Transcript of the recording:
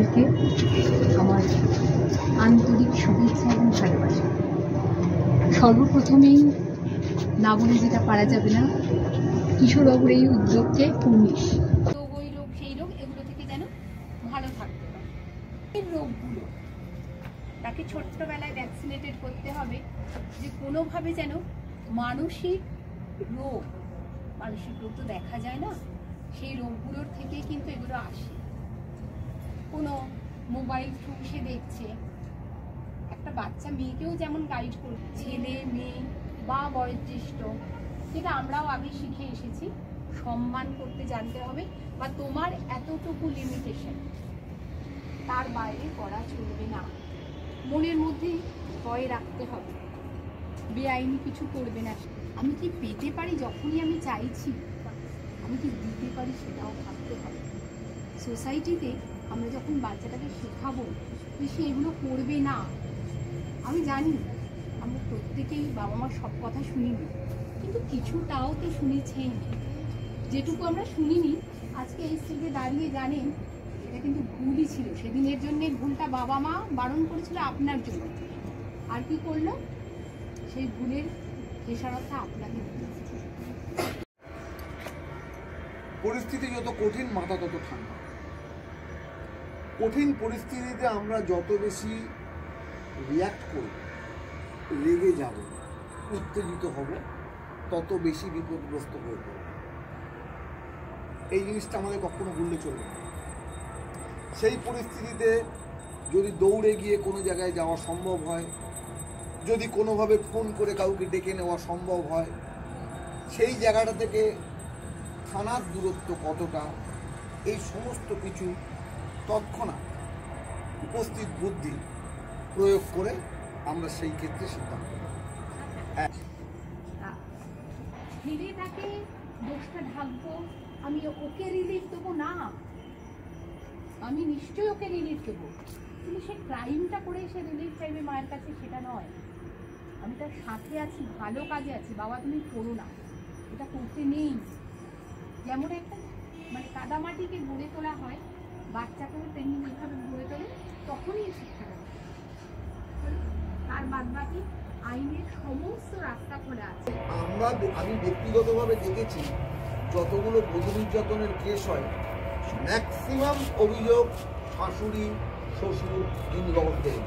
সকলকে আমার আন্তরিক শুভেচ্ছা এবং ভালোবাসা। সর্বপ্রথমেই না বলে যেটা পারা যাবে না, কিশোরবাবুর এই উদ্যোগকে কুর্নিশ। তো ওই রোগ সেই রোগ এগুলো থেকে যেন ভালো থাকতে পারে। এই রোগগুলো তাকে ছোট্টবেলায় ভ্যাকসিনেটেড করতে হবে, যে কোনোভাবে যেন মানসিক রোগ তো দেখা যায় না, সেই রোগগুলোর থেকে কিন্তু এগুলো আসে। কোনো মোবাইল থ্রু সে দেখছে, একটা বাচ্চা মেয়েকেও যেমন গাইড করে, ছেলে মেয়ে বা বয়োজ্যেষ্ঠ, যেটা আমরাও আগে শিখে এসেছি, সম্মান করতে জানতে হবে, বা তোমার এতটুকু লিমিটেশন, তার বাইরে করা চলবে না। মনের মধ্যে ভয় রাখতে হবে, বেআইনি কিছু করবে না। আমি কি পেতে পারি যখনই আমি চাইছি, আমি কি দিতে পারি সেটাও ভাবতে হবে। সোসাইটিতে আমরা যখন বাচ্চাটাকে শেখাবো যে সে এগুলো করবে না, আমি জানি আমরা প্রত্যেকেই বাবা মার সব কথা শুনিনি, কিন্তু কিছুটাও তো শুনেছেন। যেটুকু আমরা শুনিনি, আজকে এই স্টেজে দাঁড়িয়ে জানেন এটা কিন্তু ভুলই ছিল। সেদিনের জন্য ভুলটা বাবা মা বারণ করেছিল আপনার জন্য, আর কি করলো, সেই ভুলের খেসারতটা আপনাকে দিয়েছে। পরিস্থিতি যত কঠিন, মাথা তত ঠান্ডা। কঠিন পরিস্থিতিতে আমরা যত বেশি রিয়াক্ট করব, রেগে যাব, উত্তেজিত হব, তত বেশি বিপদগ্রস্ত হয়ে পড়ব। এই জিনিসটা আমাদের কখনো ভুললে চলবে না। সেই পরিস্থিতিতে যদি দৌড়ে গিয়ে কোনো জায়গায় যাওয়া সম্ভব হয়, যদি কোনোভাবে ফোন করে কাউকে ডেকে নেওয়া সম্ভব হয়, সেই জায়গাটা থেকে থানার দূরত্ব কতটা, এই সমস্ত কিছু তৎক্ষণাৎ উপস্থিত বুদ্ধি প্রয়োগ করে আমরা সেই ক্ষেত্রে সিদ্ধান্ত নেব। তাকে দোষটা ঢাকবো, আমি ওকে রিলিফ দেবো না, আমি নিশ্চয়ই ওকে রিলিফ দেবো, কিন্তু সে ক্রাইমটা করে সে রিলিফ চাইবে মায়ের কাছে, সেটা নয়। আমি তার সাথে আছি, ভালো কাজে আছি, বাবা তুমি করো না, এটা করতে নেই। যেমন একটা কাদামাটিকে গড়ে তোলা হয়, বাচ্চাকেও তেমনি যেভাবে গড়ে তোলে, তখনই শিক্ষাটা। তার বাদ বাকি আইনের সমস্ত রাস্তা খোলা আছে। আমি ব্যক্তিগতভাবে দেখেছি, যতগুলো বধূ নির্যাতনের কেস হয়, ম্যাক্সিমাম অভিযোগ শাশুড়ি, শ্বশুর, ইনলদের।